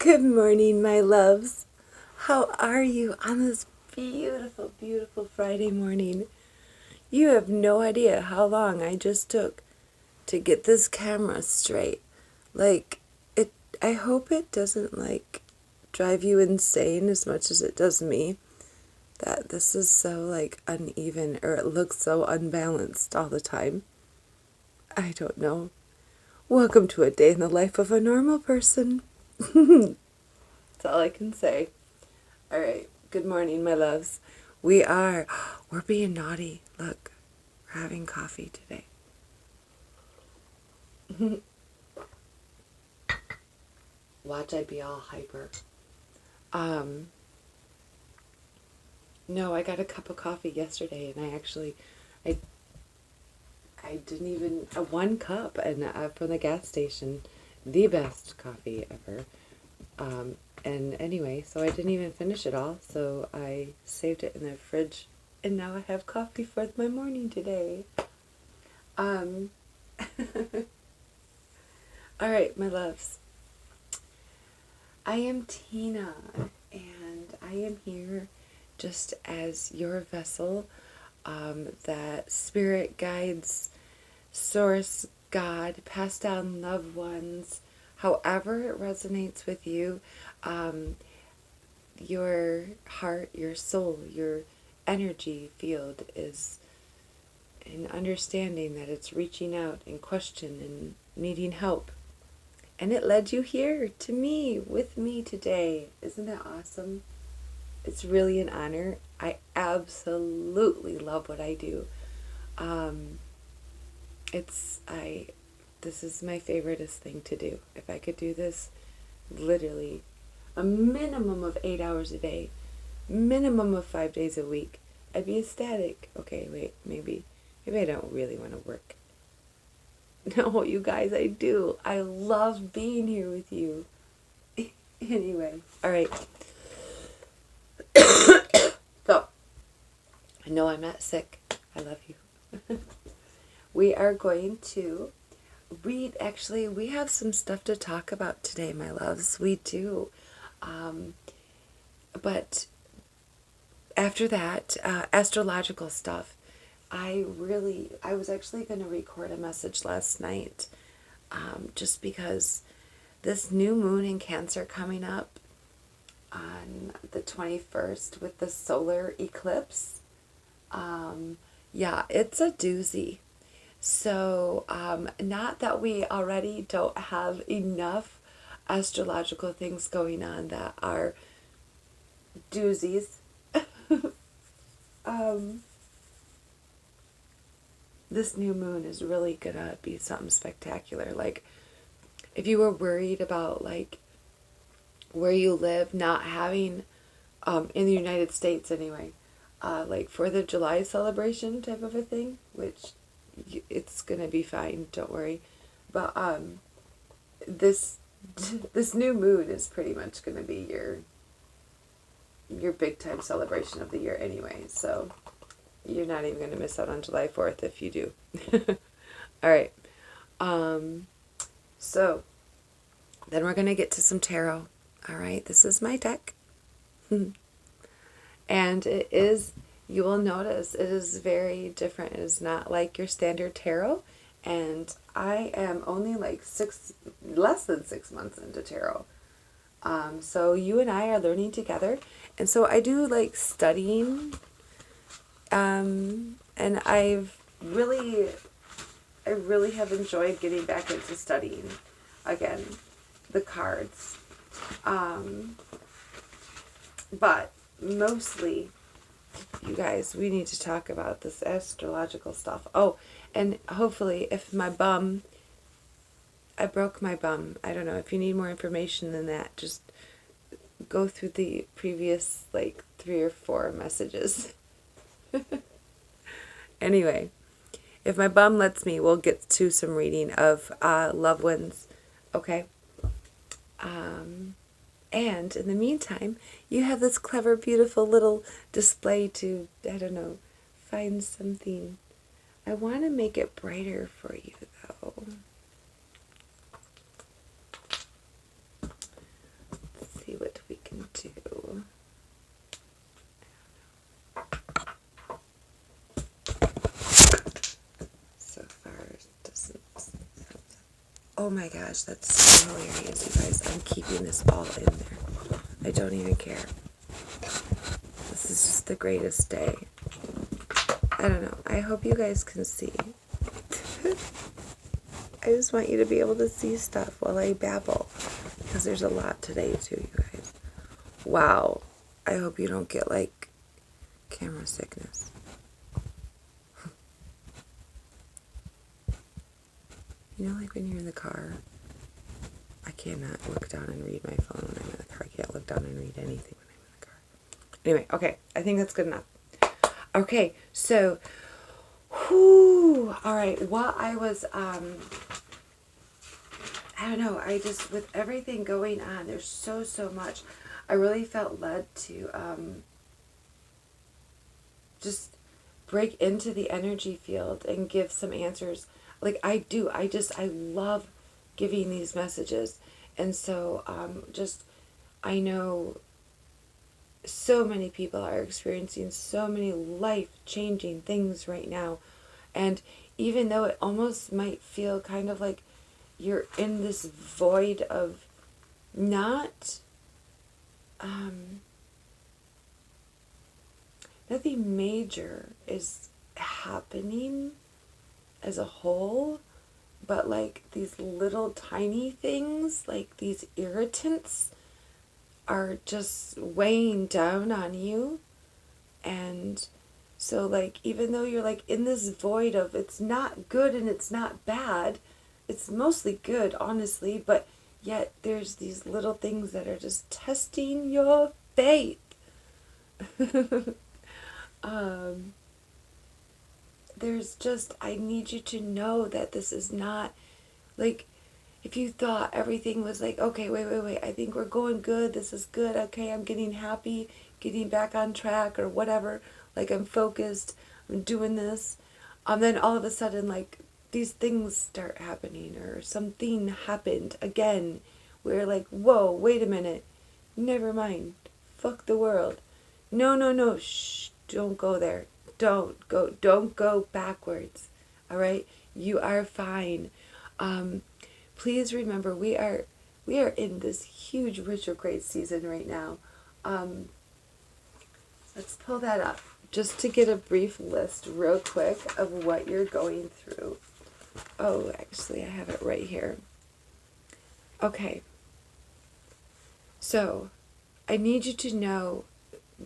Good morning, my loves. How are you on this beautiful, beautiful Friday morning? You have no idea how long I just took to get this camera straight. Like, I hope it doesn't, drive you insane as much as it does me. That this is so, uneven, or it looks so unbalanced all the time. I don't know. Welcome to a day in the life of a normal person. That's all I can say. All right. Good morning, my loves. We're being naughty. Look, we're having coffee today. Watch I be all hyper. No, I got a cup of coffee yesterday, and I didn't even, one cup, and from the gas station, the best coffee ever. And anyway, so I didn't even finish it all, so I saved it in the fridge, and now I have coffee for my morning today. All right, my loves. I am Tina, and I am here just as your vessel, that spirit guides, source, God, passed down loved ones, however it resonates with you, your heart, your soul, your energy field is in understanding that it's reaching out and question and needing help. And it led you here to me, with me today. Isn't that awesome? It's really an honor. I absolutely love what I do. This is my favoriteest thing to do. If I could do this literally a minimum of 8 hours a day, minimum of 5 days a week, I'd be ecstatic. Okay, wait, maybe I don't really want to work. No, you guys, I do. I love being here with you. Anyway, all right. So, I know I'm not sick. I love you. We are going to read, actually, we have some stuff to talk about today, my loves. We do. But after that, astrological stuff, I was actually going to record a message last night, just because this new moon in Cancer coming up on the 21st with the solar eclipse, yeah, it's a doozy. So, not that we already don't have enough astrological things going on that are doozies. This new moon is really gonna be something spectacular. Like, if you were worried about, where you live not having, in the United States anyway, 4th of July celebration type of a thing, which it's gonna be fine, don't worry. But this new moon is pretty much gonna be your big time celebration of the year anyway, so you're not even gonna miss out on July 4th if you do. All right. So then we're gonna get to some tarot. All right, this is my deck. And it is, you will notice, it is very different. It is not like your standard tarot. And I am only less than 6 months into tarot. So you and I are learning together. And so I do like studying. And I really have enjoyed getting back into studying again the cards. But mostly, you guys, we need to talk about this astrological stuff. Oh, and hopefully if I broke my bum. I don't know, if you need more information than that, just go through the previous 3 or 4 messages. Anyway, if my bum lets me, we'll get to some reading of loved ones. Okay? And in the meantime, you have this clever, beautiful little display to, I don't know, find something. I want to make it brighter for you, though. Oh my gosh, that's so hilarious, you guys. I'm keeping this all in there. I don't even care. This is just the greatest day. I don't know. I hope you guys can see. I just want you to be able to see stuff while I babble. Because there's a lot today too, you guys. Wow. I hope you don't get like camera sickness. You know, like when you're in the car, I cannot look down and read my phone when I'm in the car. I can't look down and read anything when I'm in the car. Anyway, okay, I think that's good enough. Okay, so, all right, what I was, I don't know, I just, with everything going on, there's so much, I really felt led to just break into the energy field and give some answers. Like I love giving these messages. And so I know so many people are experiencing so many life-changing things right now. And even though it almost might feel kind of like you're in this void of not, nothing major is happening as a whole, but like these little tiny things, like these irritants, are just weighing down on you. And so like even though you're like in this void of it's not good and it's not bad, it's mostly good, honestly, but yet there's these little things that are just testing your faith. There's just, I need you to know that this is not, like, if you thought everything was like, okay, wait, I think we're going good, this is good, okay, I'm getting happy, getting back on track, or whatever, like, I'm focused, I'm doing this, then all of a sudden, like, these things start happening, or something happened again, where like, whoa, wait a minute, never mind, fuck the world, no, shh, don't go there. Don't go backwards. All right? You are fine. Please remember we are in this huge retrograde season right now. Let's pull that up just to get a brief list real quick of what you're going through. Oh, actually I have it right here. Okay. So, I need you to know,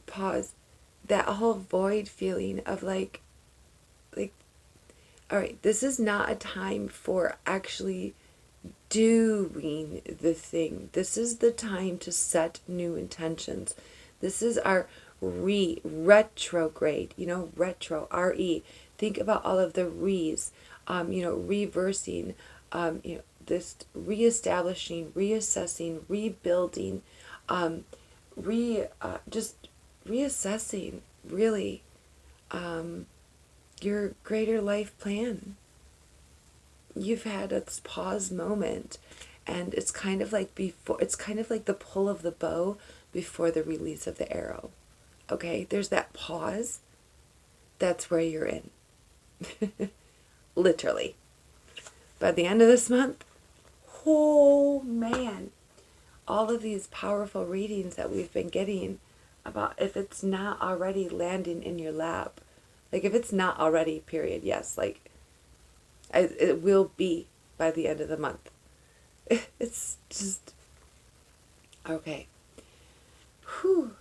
pause, that whole void feeling of like, all right, this is not a time for actually doing the thing. This is the time to set new intentions. This is our retrograde, retro, R-E. Think about all of the re's, reversing, this reestablishing, reassessing, rebuilding, just reassessing, really, your greater life plan. You've had a pause moment, and it's kind of like the pull of the bow before the release of the arrow. Okay, there's that pause. That's where you're in. Literally. By the end of this month, oh man, all of these powerful readings that we've been getting about, if it's not already landing in your lap, like if it's not already, period, yes, like it will be by the end of the month. It's just, okay. Whew.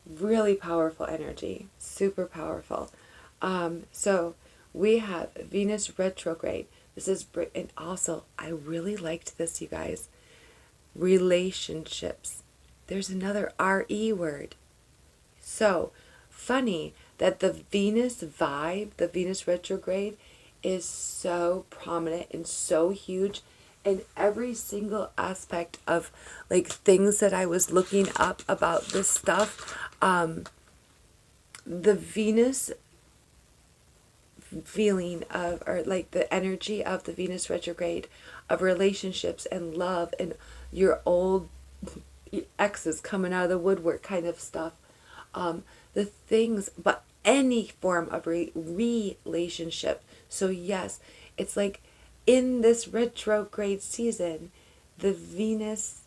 Really powerful energy, super powerful. So we have Venus retrograde. This is, and also I really liked this, you guys. Relationships. There's another R-E word. So funny that the Venus vibe, the Venus retrograde, is so prominent and so huge in every single aspect of like things that I was looking up about this stuff. The Venus feeling of, or like the energy of the Venus retrograde of relationships and love and your old exes coming out of the woodwork kind of stuff. The things, but any form of relationship. So yes, it's like in this retrograde season, the Venus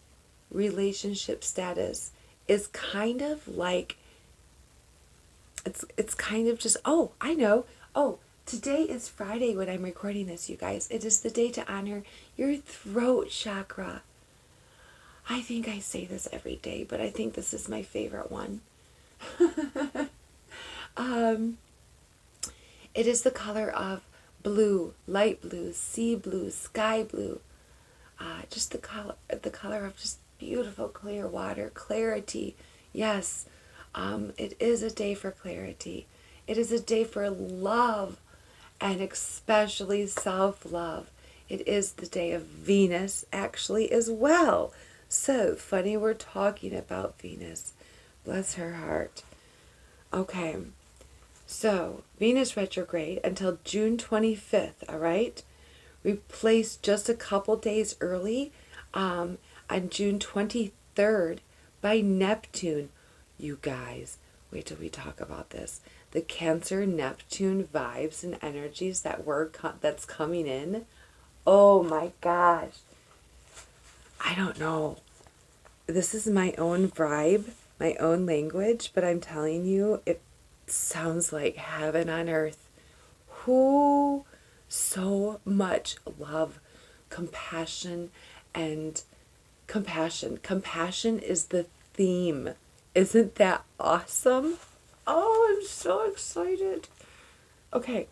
relationship status is kind of like, it's kind of just, oh, I know. Oh, today is Friday when I'm recording this, you guys. It is the day to honor your throat chakra. I think I say this every day, but I think this is my favorite one. It is the color of blue, light blue, sea blue, sky blue. Just the color of just beautiful clear water, clarity. Yes, it is a day for clarity. It is a day for love, and especially self-love. It is the day of Venus, actually, as well. So funny we're talking about Venus. Bless her heart. Okay, so Venus retrograde until June 25th, all right? Replaced just a couple days early on June 23rd by Neptune. You guys, wait till we talk about this. The Cancer Neptune vibes and energies that's coming in. Oh my gosh. I don't know. This is my own vibe, my own language, but I'm telling you, it sounds like heaven on earth. Who so much love, compassion, and compassion. Compassion is the theme. Isn't that awesome? Oh, I'm so excited. Okay,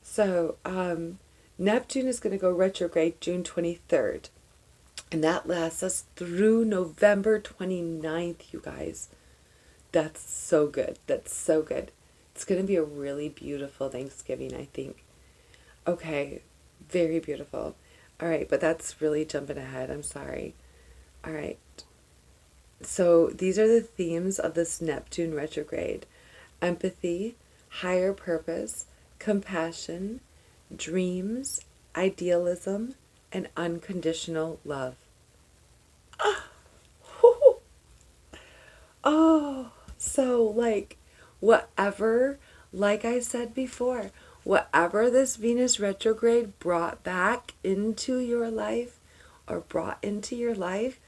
so Neptune is going to go retrograde June 23rd. And that lasts us through November 29th, you guys. That's so good. That's so good. It's going to be a really beautiful Thanksgiving, I think. Okay, very beautiful. All right, but that's really jumping ahead. I'm sorry. All right. So these are the themes of this Neptune retrograde: empathy, higher purpose, compassion, dreams, idealism, and unconditional love. Oh, so whatever, like I said before, whatever this Venus retrograde brought back into your life or brought into your life,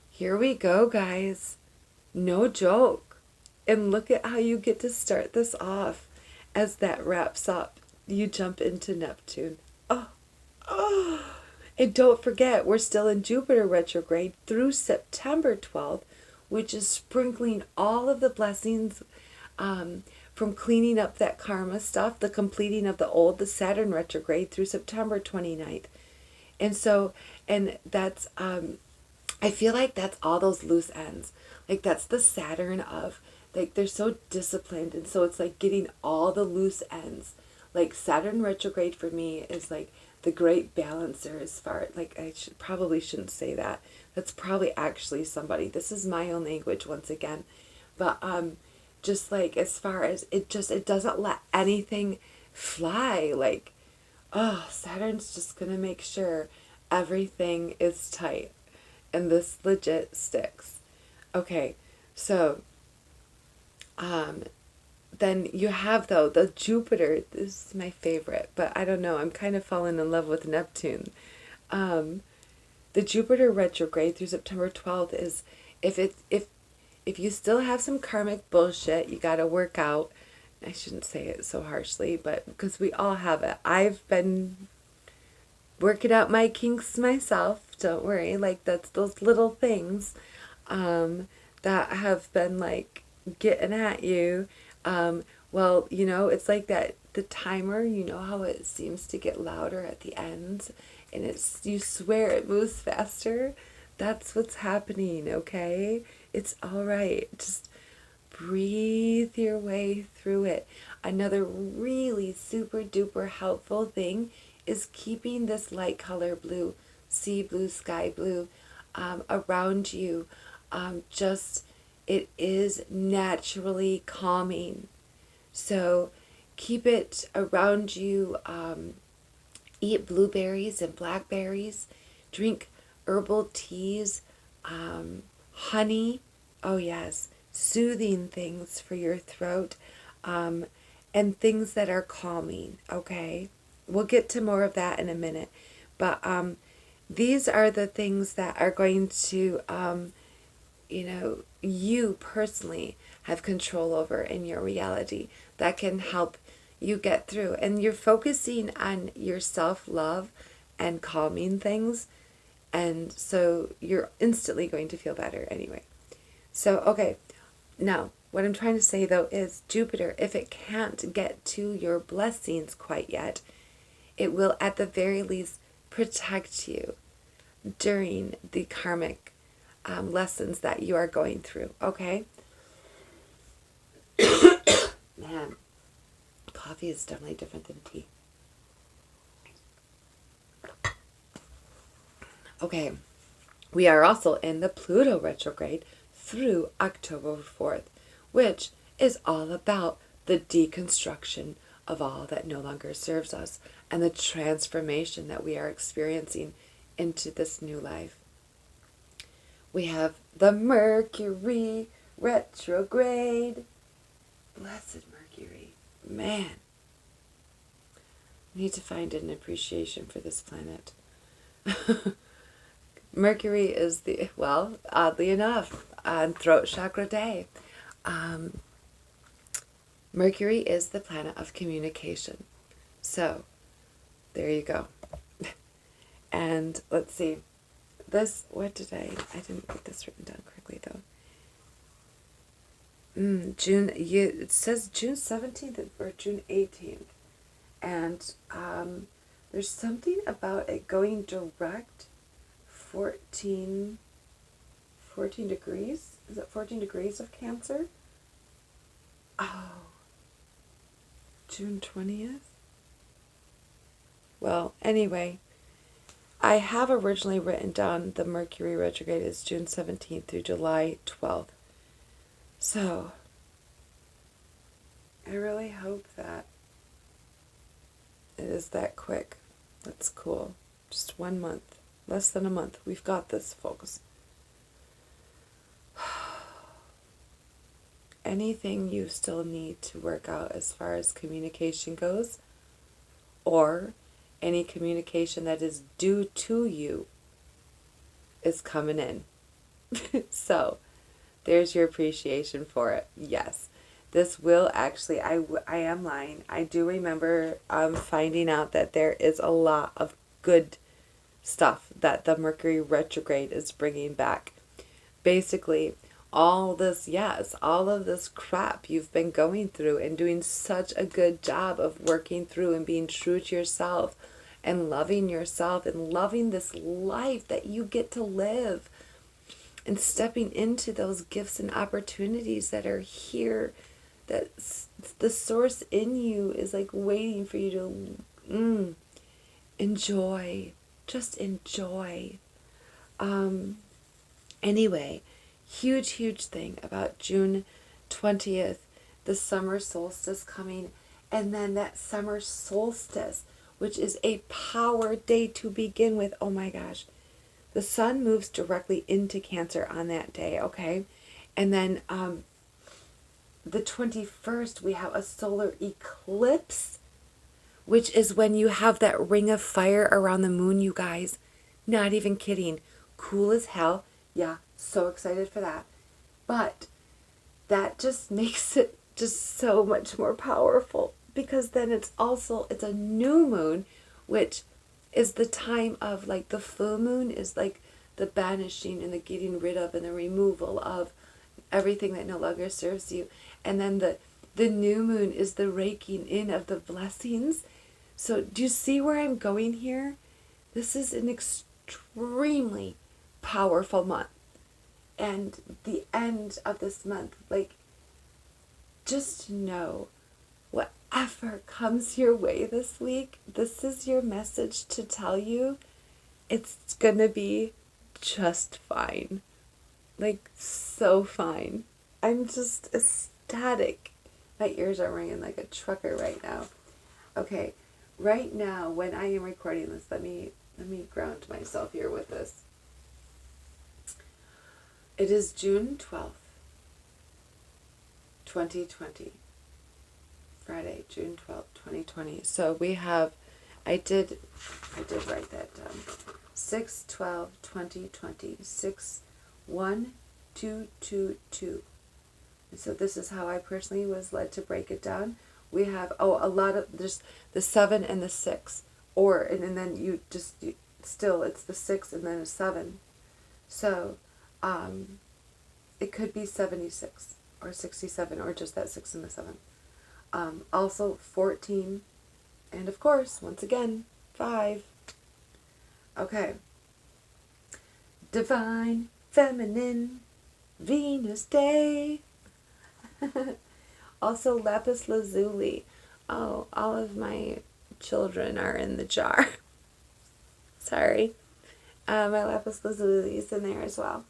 here we go, guys. No joke. And look at how you get to start this off. As that wraps up, you jump into Neptune. Oh. And don't forget, we're still in Jupiter retrograde through September 12th, which is sprinkling all of the blessings from cleaning up that karma stuff, the completing of the old, the Saturn retrograde through September 29th. And so, and that's, I feel like that's all those loose ends. Like that's the Saturn of, like they're so disciplined. And so it's like getting all the loose ends. Like Saturn retrograde for me is like the great balancer as far, like I probably shouldn't say that. That's probably actually somebody. This is my own language once again. But just like as far as it doesn't let anything fly. Like, oh, Saturn's just going to make sure everything is tight. And this legit sticks. Okay, so then you have, though, the Jupiter. This is my favorite, but I don't know. I'm kind of falling in love with Neptune. The Jupiter retrograde through September 12th is if you still have some karmic bullshit you got to work out. I shouldn't say it so harshly, but because we all have it. I've been working out my kinks myself. Don't worry. Like that's those little things that have been like getting at you. Well, you know, it's like that, the timer, you know how it seems to get louder at the ends and you swear it moves faster. That's what's happening, okay? It's all right. Just breathe your way through it. Another really super duper helpful thing is keeping this light color blue, sea blue, sky blue, around you. It is naturally calming. So keep it around you. Eat blueberries and blackberries. Drink herbal teas. Honey. Oh yes. Soothing things for your throat. And things that are calming. Okay. we'll get to more of that in a minute. But these are the things that are going to, you personally have control over in your reality that can help you get through. And you're focusing on your self-love and calming things. And so you're instantly going to feel better anyway. So, okay, now what I'm trying to say though is Jupiter, if it can't get to your blessings quite yet, it will at the very least protect you during the karmic lessons that you are going through, okay? Man, coffee is definitely different than tea. Okay, we are also in the Pluto retrograde through October 4th, which is all about the deconstruction of all that no longer serves us and the transformation that we are experiencing into this new life. We have the Mercury retrograde. Blessed Mercury. Man. I need to find an appreciation for this planet. Mercury is oddly enough, on Throat Chakra Day, Mercury is the planet of communication. So, there you go. And let's see. This, what did I didn't get this written down correctly though. It says June 17th or June 18th. And there's something about it going direct 14 degrees. Is it 14 degrees of Cancer? Oh. June 20th? Well, anyway, I have originally written down the Mercury retrograde is June 17th through July 12th. So, I really hope that it is that quick. That's cool. Just 1 month. Less than a month. We've got this, folks. Anything you still need to work out as far as communication goes, or any communication that is due to you, is coming in. So, there's your appreciation for it. Yes. This will actually, I am lying. I do remember finding out that there is a lot of good stuff that the Mercury retrograde is bringing back. Basically, all of this crap you've been going through and doing such a good job of working through and being true to yourself and loving yourself and loving this life that you get to live and stepping into those gifts and opportunities that are here, that the source in you is like waiting for you to enjoy. Just enjoy. Anyway, huge thing about June 20th, the summer solstice coming, and then that summer solstice, which is a power day to begin with. Oh my gosh. The sun moves directly into Cancer on that day, okay? And then the 21st, we have a solar eclipse, which is when you have that ring of fire around the moon, you guys. Not even kidding. Cool as hell. Yeah, so excited for that. But that just makes it just so much more powerful, because then it's a new moon, which is the time of, like, the full moon is like the banishing and the getting rid of and the removal of everything that no longer serves you. And then the new moon is the raking in of the blessings. So do you see where I'm going here? This is an extremely powerful month. And the end of this month, like, just know, whatever comes your way this week, this is your message to tell you it's gonna be just fine. Like, so fine. I'm just ecstatic. My ears are ringing like a trucker right now. Okay, right now, when I am recording this, let me ground myself here with this. It is June 12th, 2020. Friday, June 12th, 2020. So we have I did write that down. 6, 12, 20, 20, 6, 1, 2, 2, 2. And so this is how I personally was led to break it down. We have, a lot of, there's the 7 and the 6. And then still, it's the 6 and then a 7. So, it could be 76 or 67 or just that 6 and the 7. Also 14. And of course, once again, 5. Okay. Divine Feminine Venus Day. Also lapis lazuli. Oh, all of my children are in the jar. Sorry. My lapis lazuli is in there as well.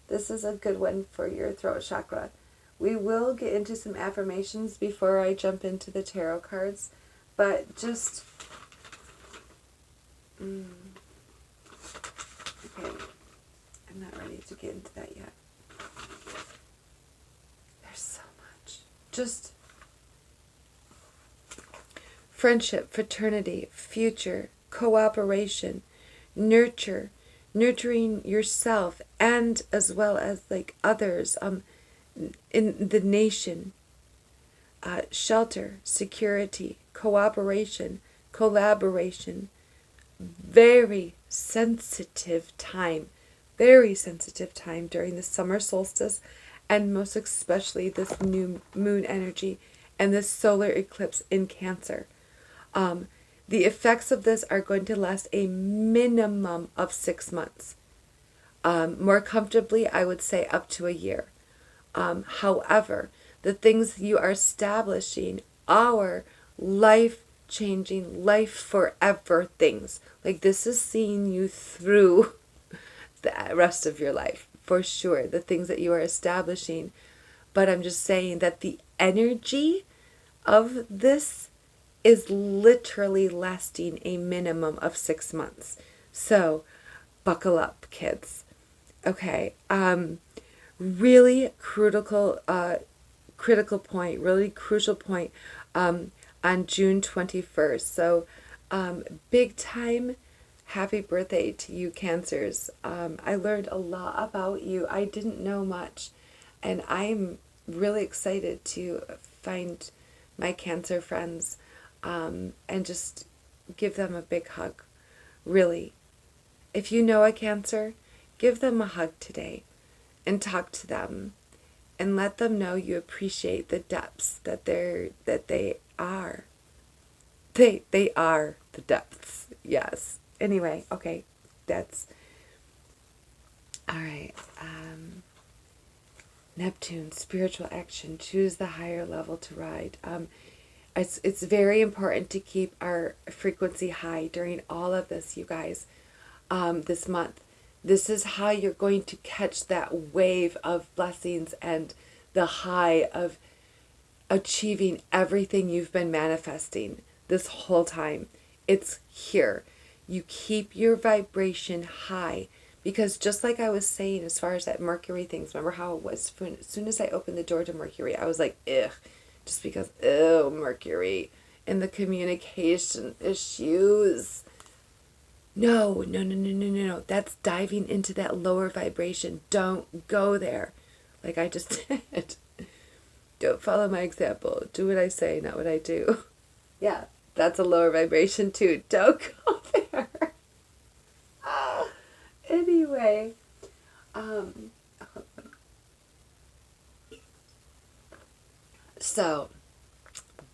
This is a good one for your throat chakra. We will get into some affirmations before I jump into the tarot cards, but just... Okay, I'm not ready to get into that yet. There's so much. Just friendship, fraternity, future, cooperation, nurturing yourself and as well as like others in the nation, shelter, security, cooperation, collaboration. Very sensitive time during the summer solstice, and most especially this new moon energy and this solar eclipse in Cancer. The effects of this are going to last a minimum of 6 months. More comfortably, I would say up to a year. However, the things you are establishing are life-changing, life forever things. Like this is seeing you through the rest of your life, for sure, the things that you are establishing. But I'm just saying that the energy of this is literally lasting a minimum of 6 months. So buckle up, kids. Okay. Really critical point, really crucial point on June 21st. So big time happy birthday to you, Cancers. I learned a lot about you. I didn't know much, and I'm really excited to find my Cancer friends and just give them a big hug. Really. If you know a Cancer, give them a hug today and talk to them and let them know you appreciate the depths that they are. They are the depths. Yes. Anyway, okay. That's all right. Neptune, spiritual action. Choose the higher level to ride. It's very important to keep our frequency high during all of this, you guys, this month. This is how you're going to catch that wave of blessings and the high of achieving everything you've been manifesting this whole time. It's here. You keep your vibration high, because just like I was saying as far as that Mercury things, remember how it was as soon as I opened the door to Mercury, I was like, ugh. Just because, Mercury and the communication issues. No. That's diving into that lower vibration. Don't go there. Like I just did. Don't follow my example. Do what I say, not what I do. Yeah, that's a lower vibration too. Don't go there. Anyway. So,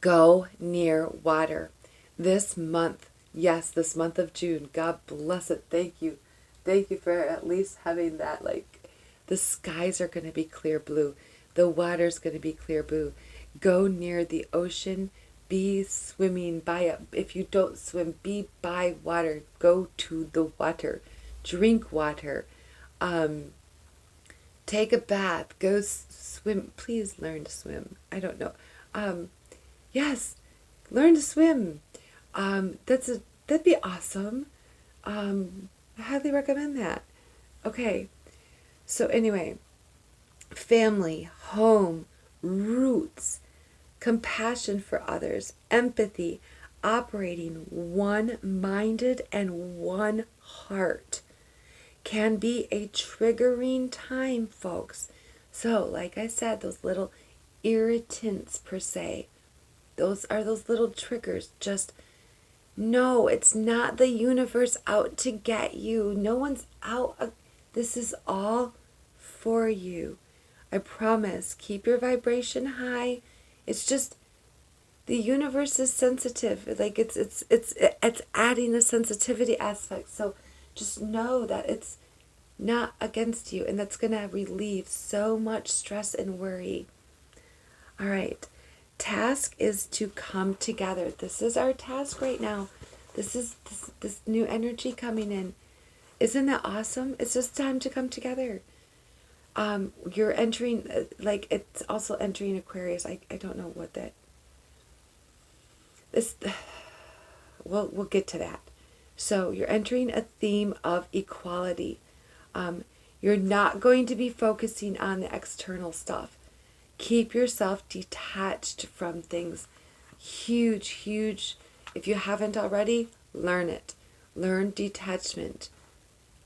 go near water. This month, yes, this month of June, God bless it. Thank you. Thank you for at least having that, like, the skies are going to be clear blue. The water's going to be clear blue. Go near the ocean. Be swimming by it. If you don't swim, be by water. Go to the water. Drink water. Take a bath. Go swim. Please learn to swim. I don't know. Yes, learn to swim. That'd be awesome. I highly recommend that. Okay. So anyway, family, home, roots, compassion for others, empathy, operating one-minded and one heart can be a triggering time, folks. So, like I said, those little irritants per se, those are those little triggers. Just no, it's not the universe out to get you. No one's out. This is all for you. I promise. Keep your vibration high. It's just the universe is sensitive. Like it's adding a sensitivity aspect. So just know that it's not against you, and that's going to relieve so much stress and worry. All right. Task is to come together. This is our task right now. This is this new energy coming in. Isn't that awesome? It's just time to come together. You're entering, like, it's also entering Aquarius. I don't know what that. This, we'll get to that. So you're entering a theme of equality. You're not going to be focusing on the external stuff. Keep yourself detached from things. Huge. If you haven't already, learn it. Learn detachment.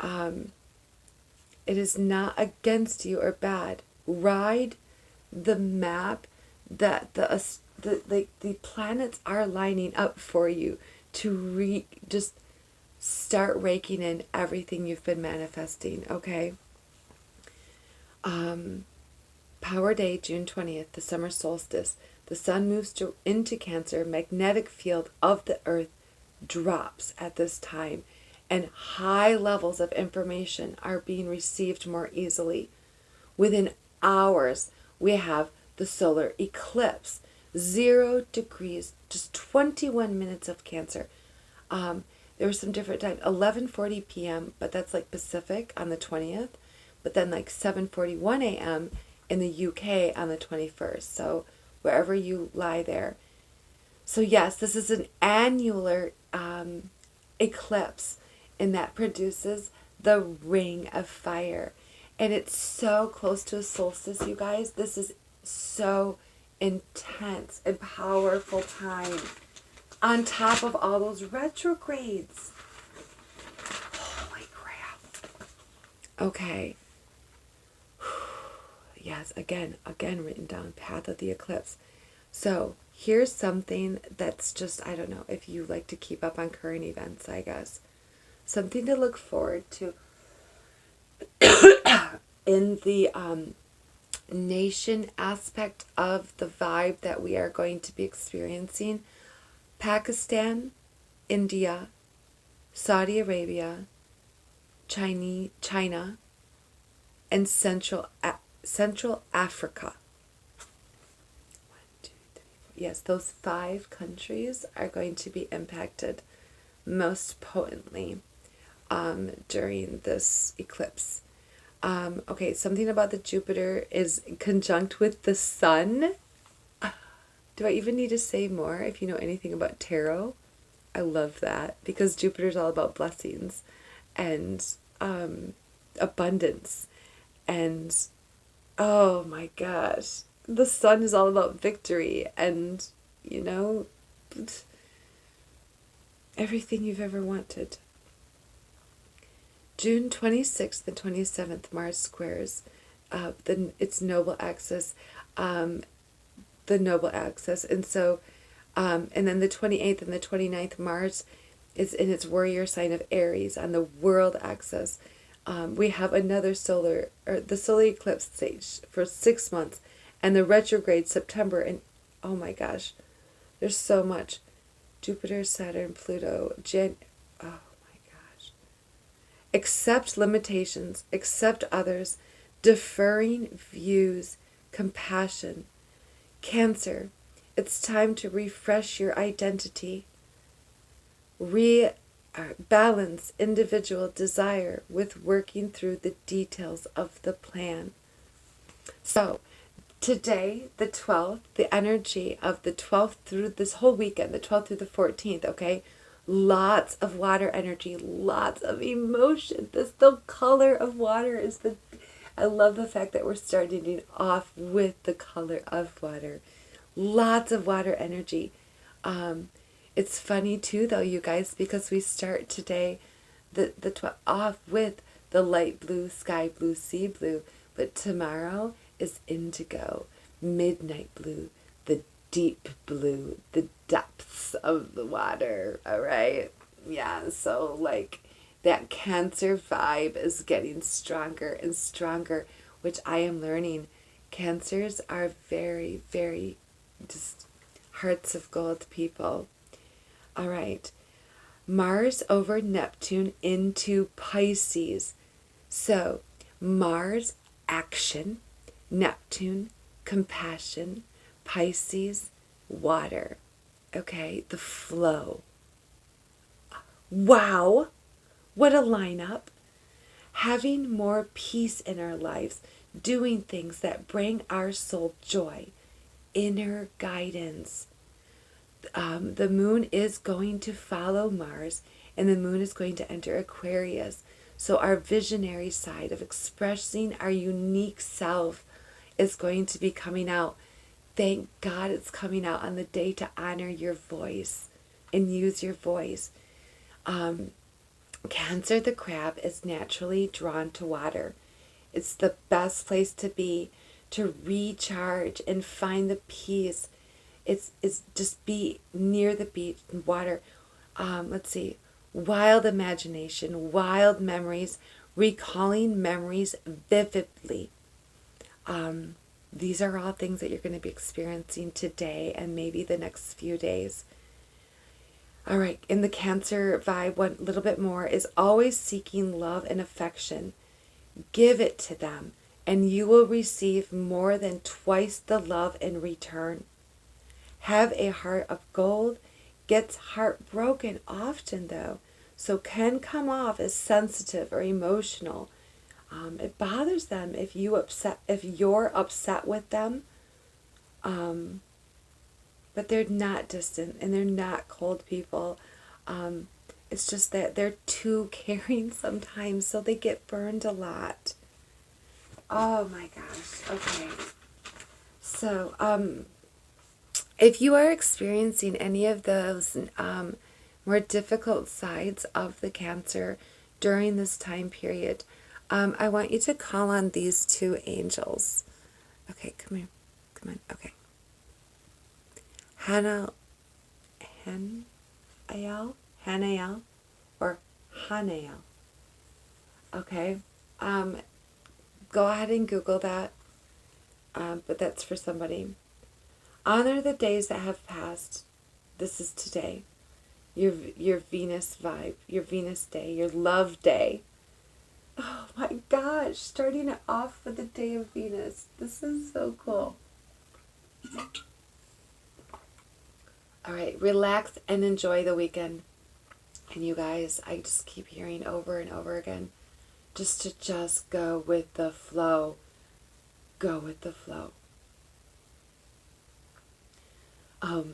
It is not against you or bad. Ride the map that the planets are lining up for you to just start raking in everything you've been manifesting, okay? Power Day, June 20th, the summer solstice. The sun moves into Cancer. Magnetic field of the earth drops at this time, and high levels of information are being received more easily. Within hours, we have the solar eclipse. 0 degrees, just 21 minutes of Cancer. There were some different times, 11:40 p.m., but that's like Pacific on the 20th, but then like 7:41 a.m. in the UK on the 21st. So wherever you lie there. So yes, this is an annular eclipse, and that produces the ring of fire. And it's so close to a solstice, you guys. This is so intense and powerful time. On top of all those retrogrades. Holy crap. Okay. Yes, again written down, path of the eclipse. So here's something that's just, I don't know if you like to keep up on current events, I guess. Something to look forward to in the nation aspect of the vibe that we are going to be experiencing. Pakistan, India, Saudi Arabia, China, and Central Africa. 1, 2, 3, 4. Yes, those 5 countries are going to be impacted most potently during this eclipse. Okay, something about the Jupiter is conjunct with the sun. Do I even need to say more if you know anything about tarot? I love that because Jupiter's all about blessings and abundance. And oh my gosh, the sun is all about victory and, everything you've ever wanted. June 26th and 27th, Mars squares its noble axis. The noble axis, and so and then the 28th and the 29th, Mars is in its warrior sign of Aries on the world axis. We have the solar eclipse stage for 6 months, and the retrograde September, and oh my gosh, there's so much. Jupiter, Saturn, Pluto, oh my gosh. Accept limitations, accept others, deferring views, compassion. Cancer, it's time to refresh your identity. Balance individual desire with working through the details of the plan. So, today, the 12th, the energy of the 12th through this whole weekend, the 12th through the 14th, okay? Lots of water energy, lots of emotion. The color of water is I love the fact that we're starting off with the color of water. Lots of water energy. It's funny too, though, you guys, because we start today off with the light blue, sky blue, sea blue, but tomorrow is indigo, midnight blue, the deep blue, the depths of the water. All right, yeah. So like that Cancer vibe is getting stronger and stronger, which I am learning. Cancers are very, very just hearts of gold people. All right. Mars over Neptune into Pisces. So, Mars, action. Neptune, compassion. Pisces, water. Okay, the flow. Wow, what a lineup. Having more peace in our lives, doing things that bring our soul joy, inner guidance. The moon is going to follow Mars, and the moon is going to enter Aquarius. So our visionary side of expressing our unique self is going to be coming out. Thank God it's coming out on the day to honor your voice and use your voice. Cancer, the crab, is naturally drawn to water. It's the best place to be, to recharge and find the peace. It's just be near the beach and water. Let's see, wild imagination, wild memories, recalling memories vividly. These are all things that you're going to be experiencing today and maybe the next few days. All right, in the Cancer vibe, one little bit more is always seeking love and affection. Give it to them, and you will receive more than twice the love in return. Have a heart of gold, gets heartbroken often though, so can come off as sensitive or emotional. It bothers them if you're upset with them, but they're not distant and they're not cold people. It's just that they're too caring sometimes, so they get burned a lot. Oh my gosh. Okay. So, if you are experiencing any of those more difficult sides of the Cancer during this time period, I want you to call on these two angels. Okay, come here. Come on. Okay. Hanael, or Hanael. Okay. Go ahead and Google that. But that's for somebody. Honor the days that have passed. This is today. Your Venus vibe, your Venus day, your love day. Oh my gosh, starting it off with the day of Venus. This is so cool. All right, relax and enjoy the weekend. And you guys, I just keep hearing over and over again, just go with the flow. Go with the flow.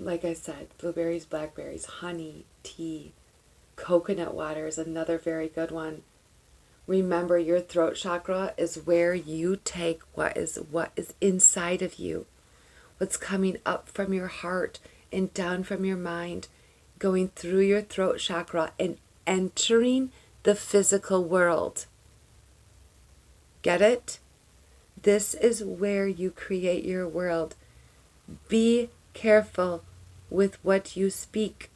Like I said, blueberries, blackberries, honey, tea, coconut water is another very good one. Remember, your throat chakra is where you take what is inside of you, what's coming up from your heart and down from your mind, going through your throat chakra and entering the physical world. Get it? This is where you create your world. Be careful with what you speak.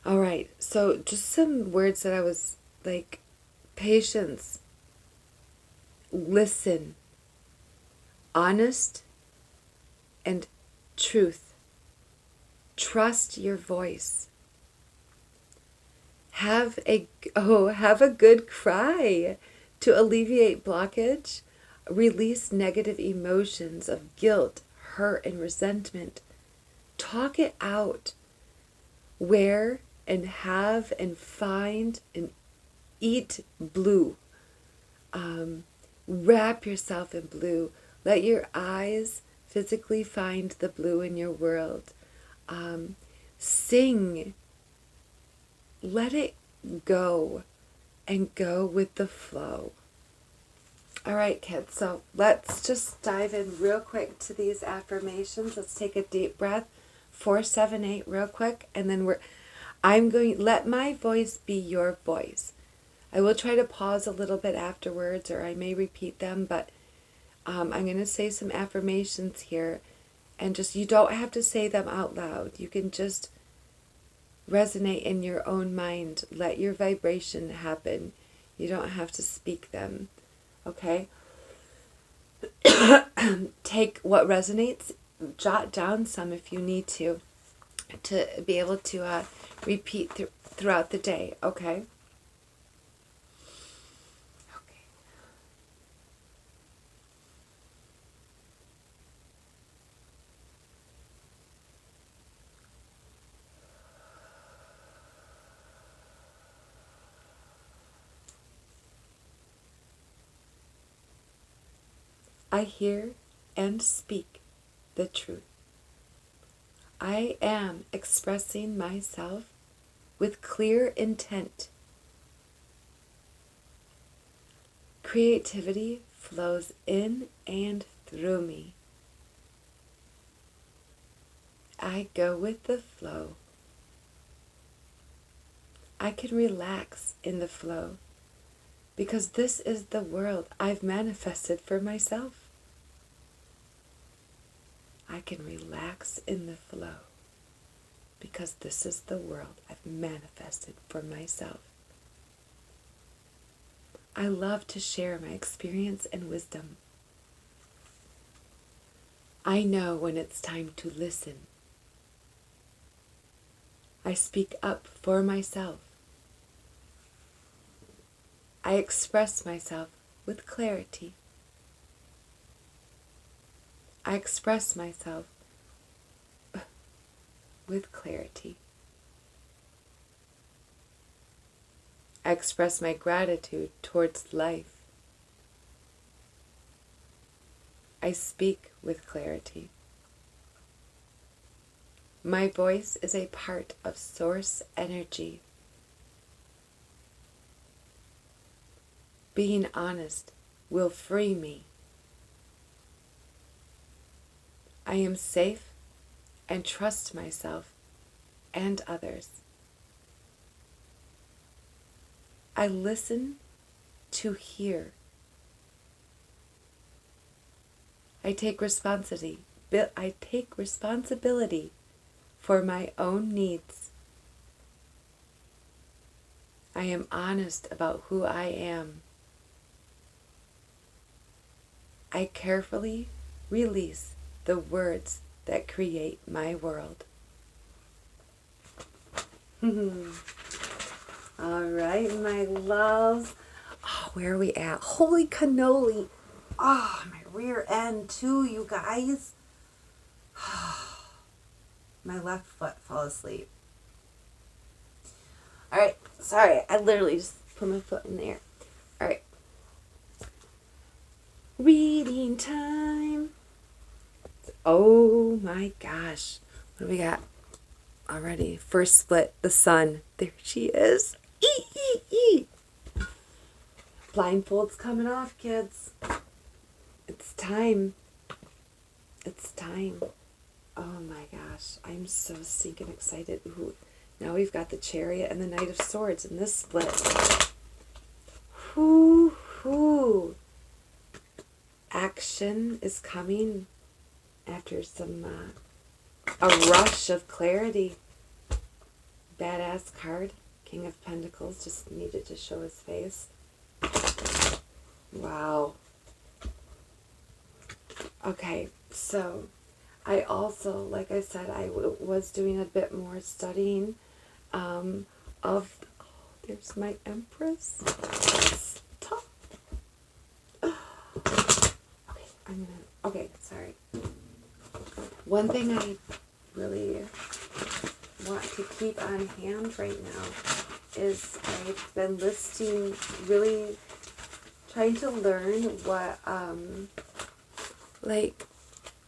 All right, so just some words that I was like: patience, listen, honest, and truth. Trust your voice. Have a good cry to alleviate blockage. Release negative emotions of guilt, hurt, and resentment. Talk it out. Wear and have and find and eat blue. Wrap yourself in blue. Let your eyes physically find the blue in your world. Sing. Let it go and go with the flow. All right, kids, so let's just dive in real quick to these affirmations. Let's take a deep breath 478 real quick, and then I'm going, let my voice be your voice. I will try to pause a little bit afterwards, or I may repeat them, but I'm going to say some affirmations here, and just, you don't have to say them out loud. You can just resonate in your own mind. Let your vibration happen. You don't have to speak them, okay? Take what resonates, jot down some if you need to be able to repeat throughout the day, okay? I hear and speak the truth. I am expressing myself with clear intent. Creativity flows in and through me. I go with the flow. I can relax in the flow because this is the world I've manifested for myself. I can relax in the flow because this is the world I've manifested for myself. I love to share my experience and wisdom. I know when it's time to listen. I speak up for myself. I express myself with clarity. I express myself with clarity. I express my gratitude towards life. I speak with clarity. My voice is a part of source energy. Being honest will free me. I am safe and trust myself and others. I listen to hear. I take responsibility for my own needs. I am honest about who I am. I carefully release the words that create my world. All right, my loves. Oh, where are we at? Holy cannoli. Oh, my rear end too, you guys. My left foot fell asleep. All right, sorry. I literally just put my foot in the air. All right. Reading time. Oh my gosh. What do we got already? First split, the sun. There she is. Blindfold's coming off, kids. It's time. It's time. Oh my gosh. I'm so stinking excited. Ooh. Now we've got the Chariot and the Knight of Swords in this split. Whoo. Action is coming after some a rush of clarity. Badass card. King of Pentacles just needed to show his face. Wow. Okay, so I also, like I said, I was doing a bit more studying of, oh, there's my Empress. Stop. Okay, sorry. One thing I really want to keep on hand right now is I've been listing, really trying to learn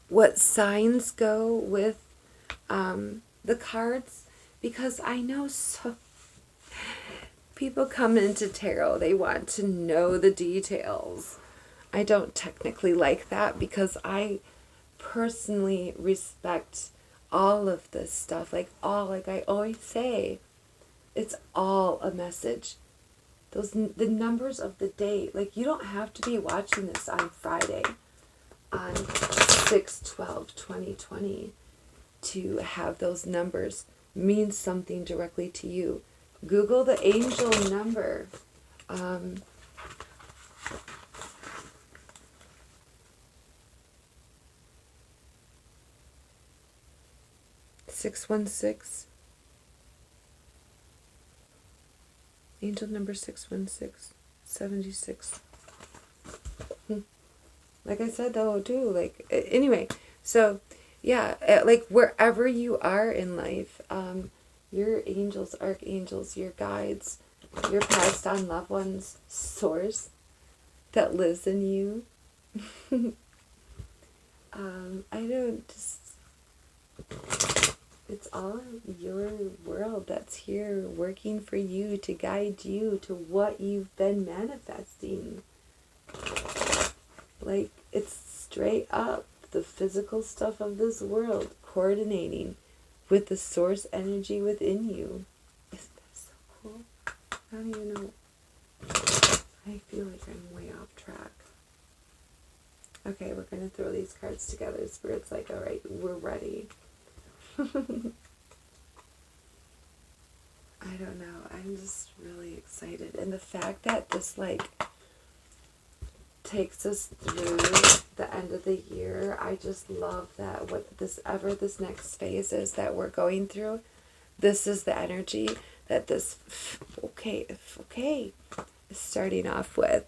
what signs go with the cards, because I know so people come into tarot, they want to know the details. I don't technically like that because I personally respect all of this stuff, like I always say, it's all a message. The numbers of the day, like you don't have to be watching this on Friday, on 6/12/2020, to have those numbers mean something directly to you. Google the angel number. 616. Angel number 616. 76. Like I said though too, like anyway, so yeah, like wherever you are in life, your angels, archangels, your guides, your passed on loved ones, source that lives in you. I don't just, it's all your world that's here working for you to guide you to what you've been manifesting. Like, it's straight up the physical stuff of this world coordinating with the source energy within you. Isn't that so cool? I don't even know. I feel like I'm way off track. Okay, we're going to throw these cards together. Spirit's like, all right, we're ready. I don't know. I'm just really excited. And the fact that this, like, takes us through the end of the year, I just love that what this next phase is that we're going through, this is the energy that this okay is starting off with.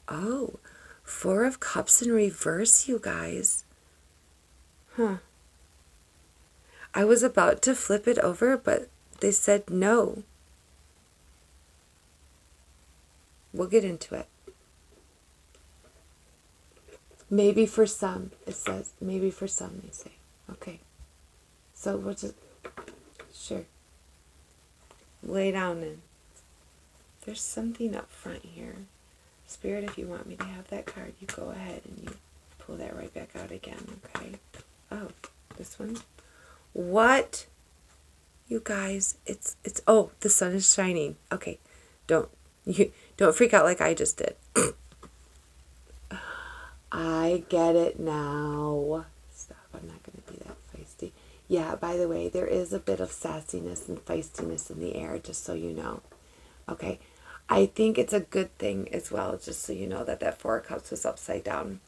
Oh, 4 of Cups in reverse, you guys. I was about to flip it over, but they said no. We'll get into it. Maybe for some, it says. Maybe for some, they say. Okay. So we'll just, sure. Lay down then. There's something up front here. Spirit, if you want me to have that card, you go ahead and you pull that right back out again, okay? Oh, this one? What? You guys, it's oh, the sun is shining. Okay. Don't freak out like I just did. I get it now. Stop, I'm not going to be that feisty. Yeah, by the way, there is a bit of sassiness and feistiness in the air, just so you know. Okay, I think it's a good thing as well, just so you know that 4 of Cups was upside down.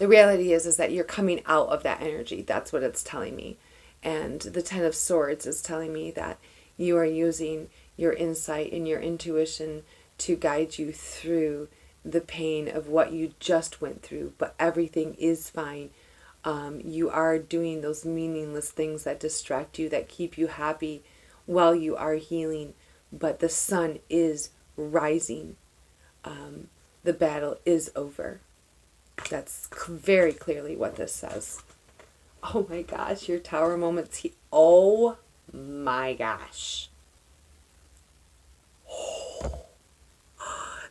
The reality is that you're coming out of that energy. That's what it's telling me. And the 10 of Swords is telling me that you are using your insight and your intuition to guide you through the pain of what you just went through, but everything is fine. You are doing those meaningless things that distract you, that keep you happy while you are healing, but the sun is rising. The battle is over. That's very clearly what this says. Oh my gosh, your tower moments. Oh my gosh.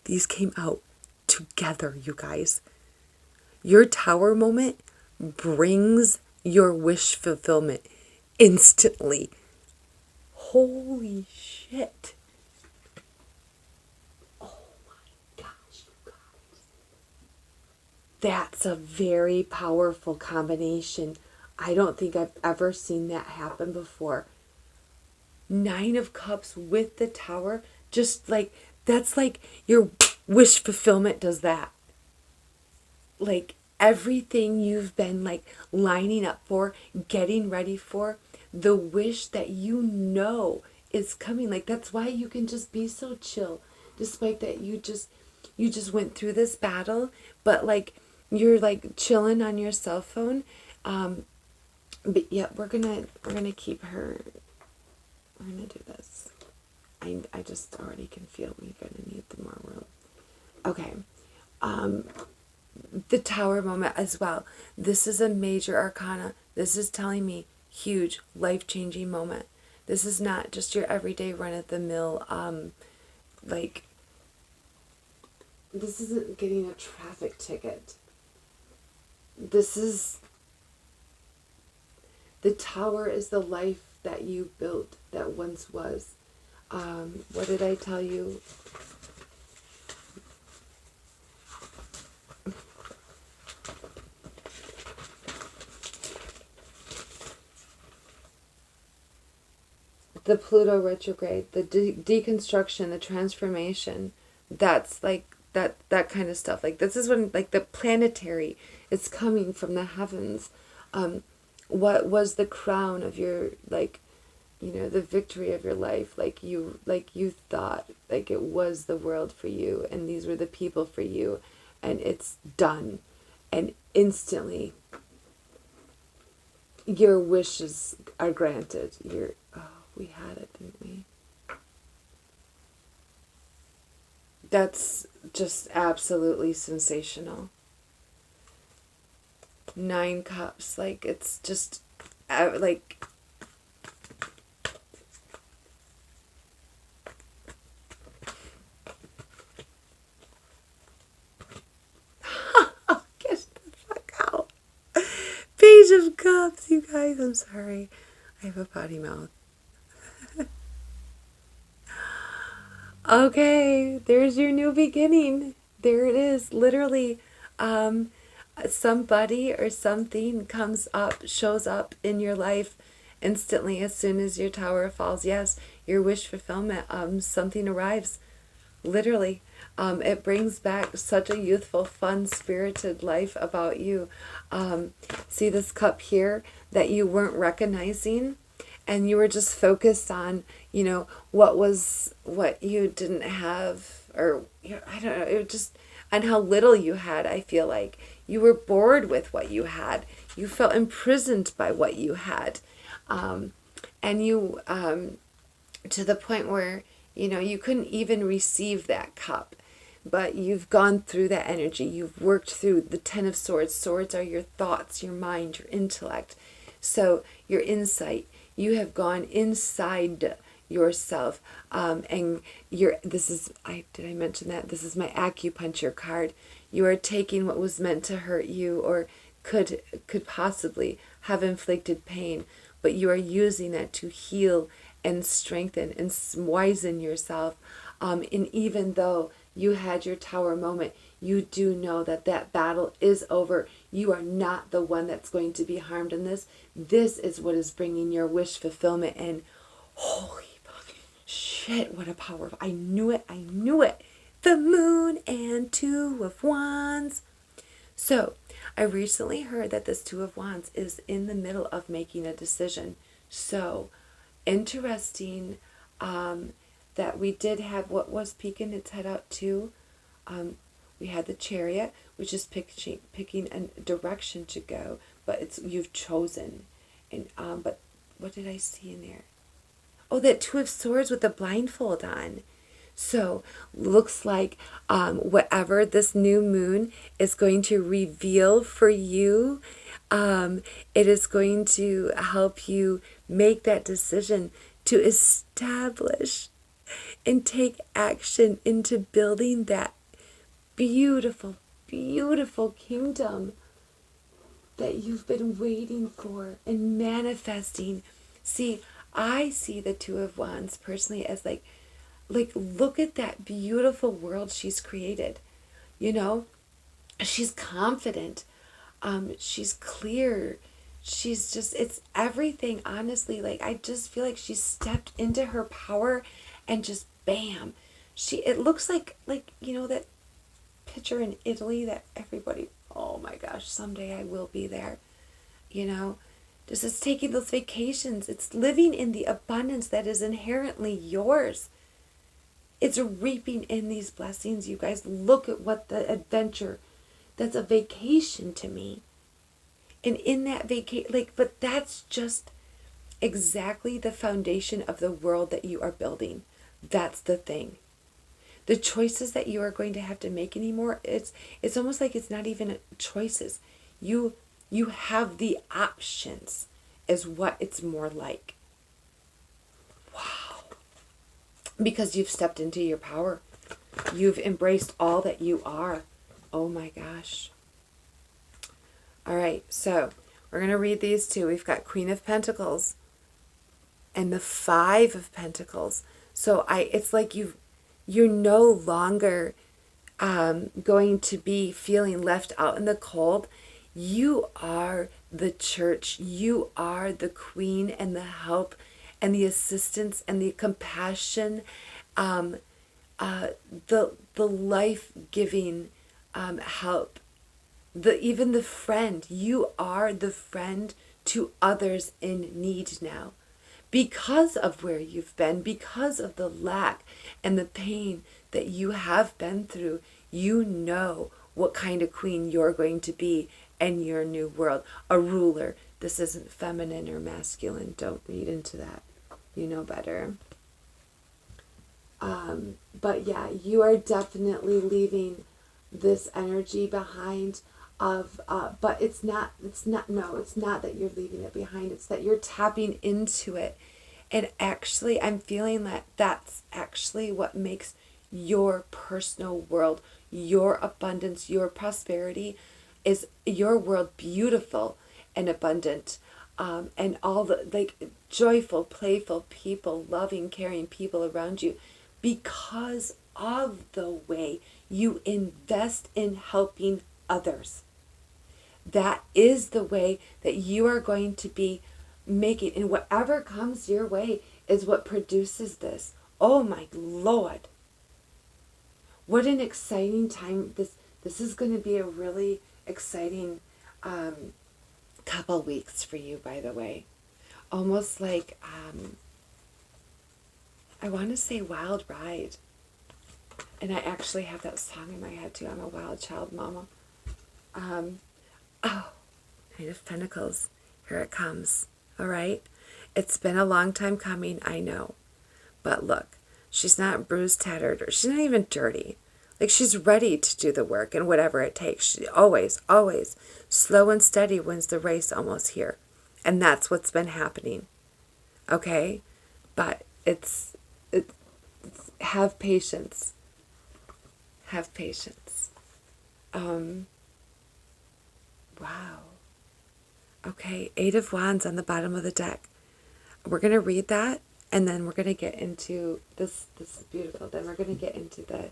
These came out together, you guys. Your tower moment brings your wish fulfillment instantly. Holy shit. Oh my gosh, you guys. That's a very powerful combination. I don't think I've ever seen that happen before. 9 of Cups with the Tower, just like, that's like your wish fulfillment does that. Like everything you've been like lining up for, getting ready for, the wish that you know is coming. Like that's why you can just be so chill, despite that you just went through this battle, but like you're like chilling on your cell phone. But yeah, we're gonna keep her. We're gonna do this. I just already can feel we're gonna need the more room. Okay. The Tower moment as well. This is a major arcana. This is telling me huge life-changing moment. This is not just your everyday run-of-the-mill, like, this isn't getting a traffic ticket. This is The tower is the life that you built that once was. What did I tell you? The Pluto retrograde, the deconstruction, the transformation, that's like that kind of stuff. Like this is when like the planetary is coming from the heavens. What was the crown of your, like, you know, the victory of your life? Like you thought like it was the world for you, and these were the people for you, and it's done, and instantly your wishes are granted. We had it, didn't we? That's just absolutely sensational. 9 cups, like it's just like get the fuck out. Page of Cups, you guys. I'm sorry, I have a potty mouth. Okay, there's your new beginning. There it is. Literally, somebody or something comes up, shows up in your life instantly as soon as your tower falls. Yes, your wish fulfillment. Something arrives. Literally. It brings back such a youthful, fun, spirited life about you. See this cup here that you weren't recognizing? And you were just focused on, you know, what you didn't have, or, you know, I don't know, it was just, and how little you had. I feel like you were bored with what you had. You felt imprisoned by what you had. And you, to the point where, you know, you couldn't even receive that cup. But you've gone through that energy. You've worked through the 10 of Swords. Swords are your thoughts, your mind, your intellect. So your insight. You have gone inside yourself, and did I mention that? This is my acupuncture card. You are taking what was meant to hurt you, or could possibly have inflicted pain, but you are using that to heal and strengthen and wisen yourself. And even though you had your tower moment, you do know that battle is over. You are not the one that's going to be harmed in this. This is what is bringing your wish fulfillment. And holy fucking shit, what a power. I knew it. The Moon and 2 of Wands. So I recently heard that this 2 of Wands is in the middle of making a decision. So interesting that we did have what was peeking its head out too. We had the Chariot, which is picking a direction to go, but you've chosen. And but what did I see in there? Oh, that 2 of Swords with the blindfold on. So looks like whatever this new moon is going to reveal for you, it is going to help you make that decision to establish and take action into building that beautiful, beautiful kingdom that you've been waiting for and manifesting. See, I see the 2 of Wands personally as like look at that beautiful world she's created. You know, she's confident. She's clear. She's just, it's everything, honestly. Like, I just feel like she stepped into her power and just bam. It looks like, you know, that picture in Italy that everybody, oh my gosh, someday I will be there. You know, just it's taking those vacations. It's living in the abundance that is inherently yours. It's reaping in these blessings, you guys. Look at what the adventure, that's a vacation to me. And in that but that's just exactly the foundation of the world that you are building. That's the thing. The choices that you are going to have to make anymore, it's almost like it's not even choices. You have the options is what it's more like. Wow. Because you've stepped into your power. You've embraced all that you are. Oh my gosh. All right, so We're going to read these two. We've got Queen of Pentacles and the Five of Pentacles. So it's like you're no longer going to be feeling left out in the cold. You are the church. You are the queen and the help and the assistance and the compassion, the life-giving help, even the friend. You are the friend to others in need now. Because of where you've been, because of the lack and the pain that you have been through, you know what kind of queen you're going to be in your new world. A ruler. This isn't feminine or masculine. Don't read into that. You know better. But yeah, you are definitely leaving this energy behind but it's not that you're leaving it behind. It's that you're tapping into it. And actually, I'm feeling that that's actually what makes your personal world, your abundance, your prosperity, is your world beautiful and abundant. And all the like joyful, playful people, loving, caring people around you, because of the way you invest in helping others. That is the way that you are going to be making, and whatever comes your way is what produces this. Oh my Lord. What an exciting time. This is going to be a really exciting couple weeks for you, by the way. Almost like, I want to say wild ride. And I actually have that song in my head too. I'm a wild child mama. Knight of Pentacles. Here it comes. All right? It's been a long time coming, I know. But look, she's not bruised, tattered, or she's not even dirty. Like, she's ready to do the work and whatever it takes. She always, slow and steady wins the race almost here. And that's what's been happening. Okay? But it's have patience. Have patience. Wow. Okay, Eight of Wands on the bottom of the deck. We're going to read that, and then we're going to get into this. This is beautiful. Then we're going to get into the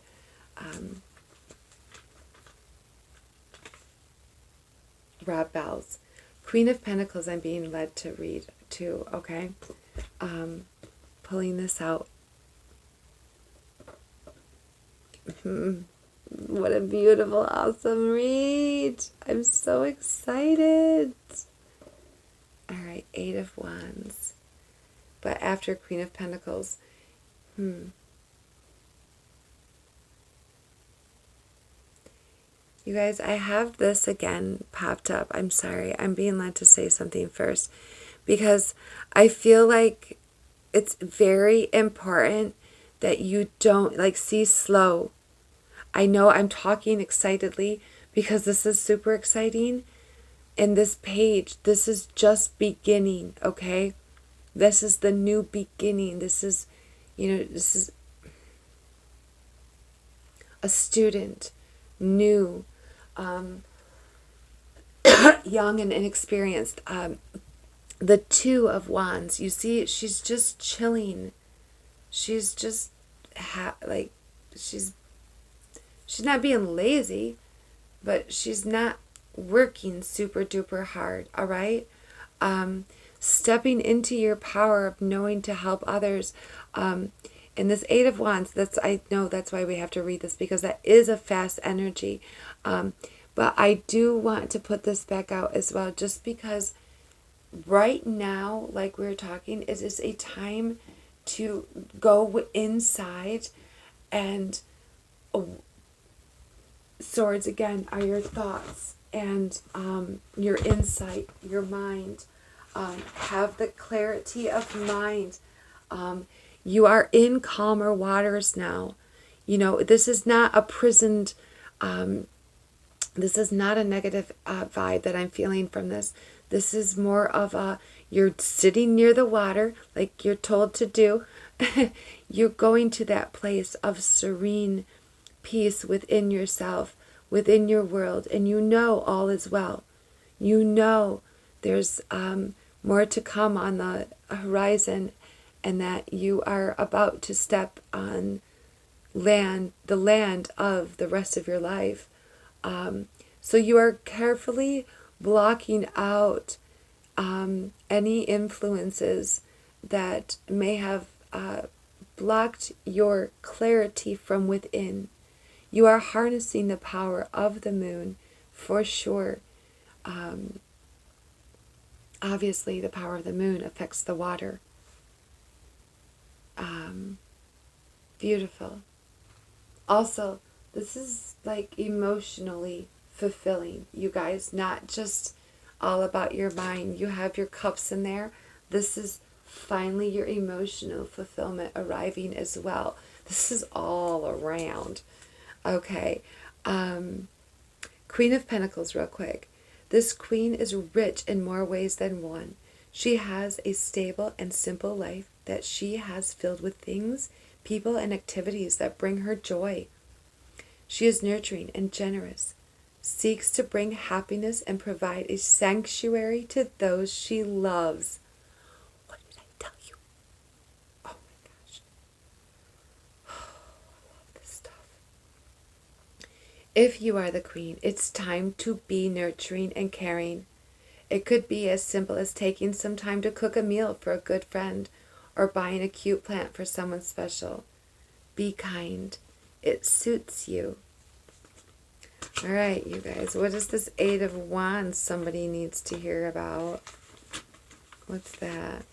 Rob Bells. Queen of Pentacles, I'm being led to read too, okay? Pulling this out. What a beautiful, awesome read. I'm so excited. All right, Eight of Wands. But after Queen of Pentacles, you guys, I have this again popped up. I'm sorry. I'm being led to say something first because I feel like it's very important that you don't, see slow. I know I'm talking excitedly because this is super exciting. And this page, this is just beginning, okay? This is the new beginning. This is, this is a student, new, young and inexperienced. The Two of Wands, you see, she's just chilling. She's just, she's not being lazy, but she's not working super duper hard, all right? Stepping into your power of knowing to help others. And this Eight of Wands, I know that's why we have to read this, because that is a fast energy. But I do want to put this back out as well, just because right now, like we were talking, it is a time to go inside, and swords again are your thoughts and your insight, your mind. Have the clarity of mind. You are in calmer waters now. This is not a prisoned, this is not a negative vibe that I'm feeling from this. This is more of you're sitting near the water like you're told to do. You're going to that place of serene peace within yourself, within your world, and all is well. You know there's more to come on the horizon, and that you are about to step on the land of the rest of your life. So you are carefully blocking out any influences that may have blocked your clarity from within. You are harnessing the power of the moon for sure. Obviously, the power of the moon affects the water. Beautiful. Also, this is like emotionally fulfilling, you guys, not just all about your mind. You have your cups in there. This is finally your emotional fulfillment arriving as well. This is all around. Okay. Queen of Pentacles, real quick. This queen is rich in more ways than one. She has a stable and simple life that she has filled with things, people, and activities that bring her joy. She is nurturing and generous, seeks to bring happiness and provide a sanctuary to those she loves. What did I tell you? Oh my gosh. Oh, I love this stuff. If you are the queen, it's time to be nurturing and caring. It could be as simple as taking some time to cook a meal for a good friend or buying a cute plant for someone special. Be kind. It suits you. All right, you guys. What is this Eight of Wands somebody needs to hear about? What's that?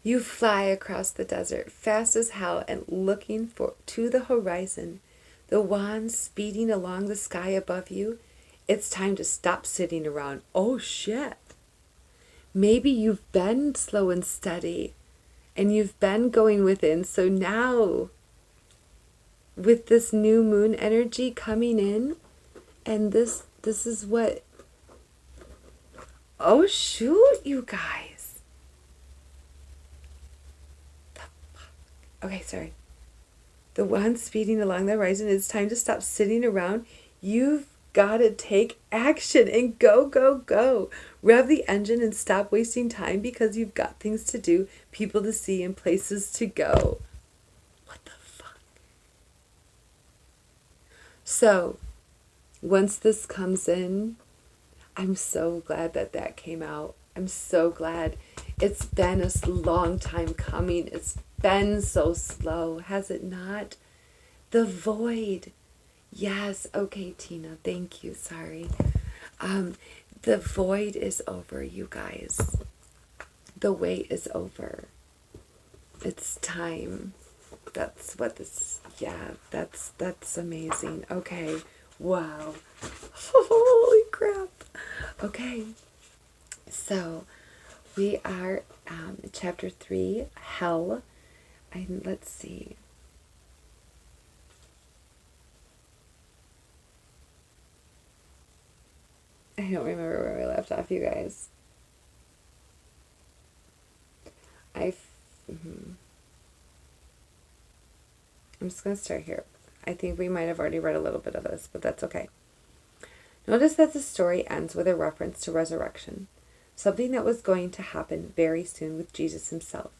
You fly across the desert, fast as hell, and looking to the horizon. The wands speeding along the sky above you. It's time to stop sitting around. Oh, shit. Maybe you've been slow and steady, and you've been going within. So now, with this new moon energy coming in, and this is what... Oh, shoot, you guys. Okay, sorry. The one speeding along the horizon, it's time to stop sitting around. You've got to take action and go, go, go. Rev the engine and stop wasting time because you've got things to do, people to see, and places to go. What the fuck? So, once this comes in, I'm so glad that came out. I'm so glad. It's been a long time coming. It's been so slow, has it not? The void. Yes, okay, Tina, thank you, sorry. The void is over, you guys. The wait is over. It's time. That's what this, yeah, that's amazing. Okay, wow. Holy crap. Okay, so we are chapter 3, Hell. And let's see. I don't remember where we left off, you guys. I'm just going to start here. I think we might have already read a little bit of this, but that's okay. Notice that the story ends with a reference to resurrection, something that was going to happen very soon with Jesus himself.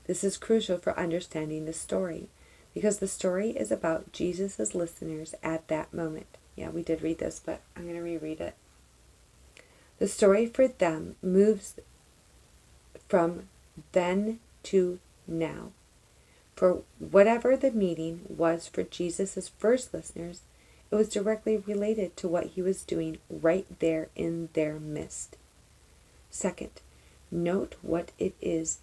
This is crucial for understanding the story, because the story is about Jesus' listeners at that moment. Yeah, we did read this, but I'm going to reread it. The story for them moves from then to now. For whatever the meaning was for Jesus' first listeners, it was directly related to what he was doing right there in their midst. Second, note what it is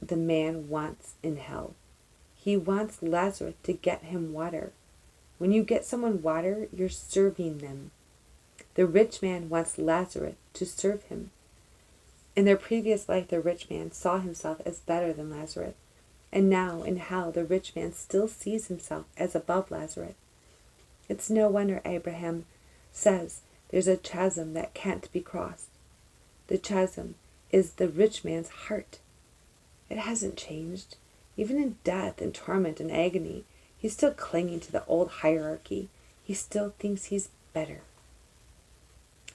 the man wants in hell. He wants Lazarus to get him water. When you get someone water, you're serving them. The rich man wants Lazarus to serve him. In their previous life, the rich man saw himself as better than Lazarus. And now, in hell, the rich man still sees himself as above Lazarus. It's no wonder Abraham says there's a chasm that can't be crossed. The chasm is the rich man's heart. It hasn't changed. Even in death and torment and agony, he's still clinging to the old hierarchy. He still thinks he's better.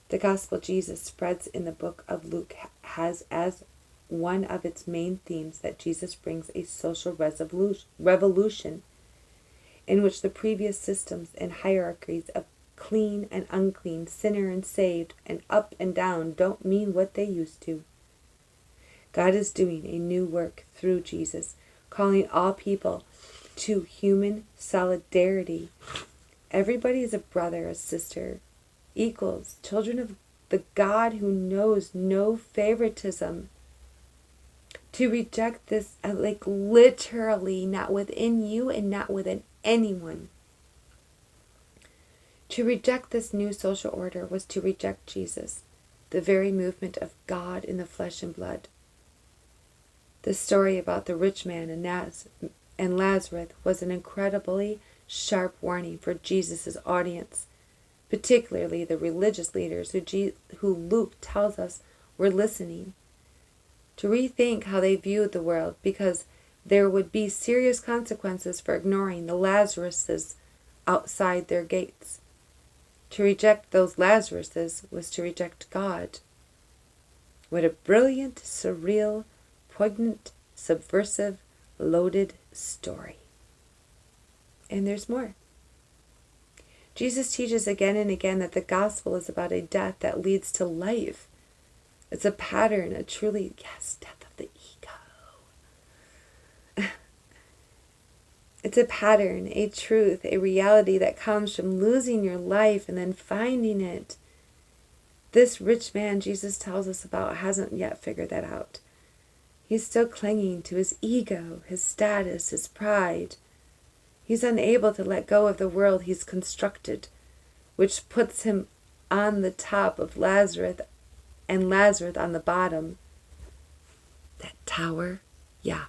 The gospel Jesus spreads in the book of Luke has as one of its main themes that Jesus brings a social revolution in which the previous systems and hierarchies of clean and unclean, sinner and saved, and up and down don't mean what they used to. God is doing a new work through Jesus, calling all people to human solidarity. Everybody is a brother, a sister, equals, children of the God who knows no favoritism. To reject this, literally, not within you and not within anyone. To reject this new social order was to reject Jesus, the very movement of God in the flesh and blood. The story about the rich man and Lazarus was an incredibly sharp warning for Jesus' audience, particularly the religious leaders who Luke tells us were listening, to rethink how they viewed the world, because there would be serious consequences for ignoring the Lazaruses outside their gates. To reject those Lazaruses was to reject God. What a brilliant, surreal, poignant, subversive, loaded story. And there's more. Jesus teaches again and again that the gospel is about a death that leads to life. It's a pattern, a truly, death of the ego. It's a pattern, a truth, a reality that comes from losing your life and then finding it. This rich man Jesus tells us about hasn't yet figured that out. He's still clinging to his ego, his status, his pride. He's unable to let go of the world he's constructed, which puts him on the top of Lazarus and Lazarus on the bottom. That tower, yeah.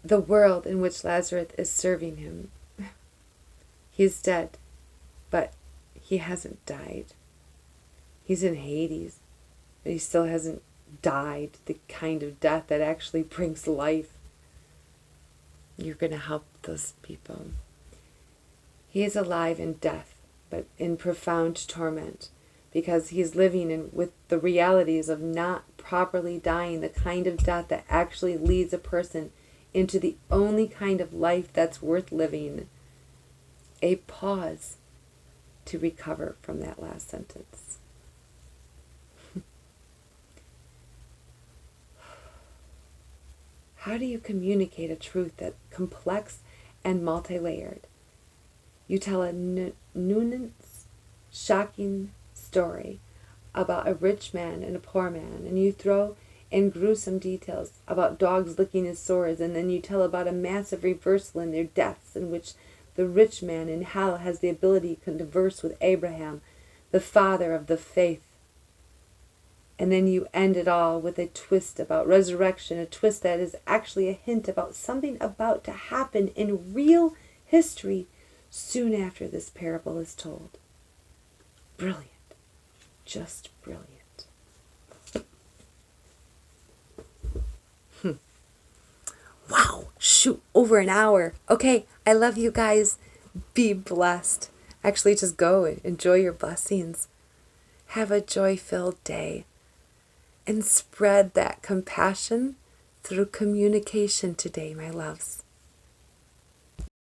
The world in which Lazarus is serving him. He's dead, but he hasn't died. He's in Hades, but he still hasn't died, the kind of death that actually brings life. You're going to help those people. He is alive in death, but in profound torment, because he's living with the realities of not properly dying, the kind of death that actually leads a person into the only kind of life that's worth living. A pause to recover from that last sentence. How do you communicate a truth that's complex and multi-layered? You tell a nuanced, shocking story about a rich man and a poor man, and you throw in gruesome details about dogs licking his sores, and then you tell about a massive reversal in their deaths in which the rich man in hell has the ability to converse with Abraham, the father of the faith. And then you end it all with a twist about resurrection, a twist that is actually a hint about something about to happen in real history soon after this parable is told. Brilliant. Just brilliant. Wow, shoot, over an hour. Okay, I love you guys. Be blessed. Actually, just go and enjoy your blessings. Have a joy-filled day. And spread that compassion through communication today, my loves.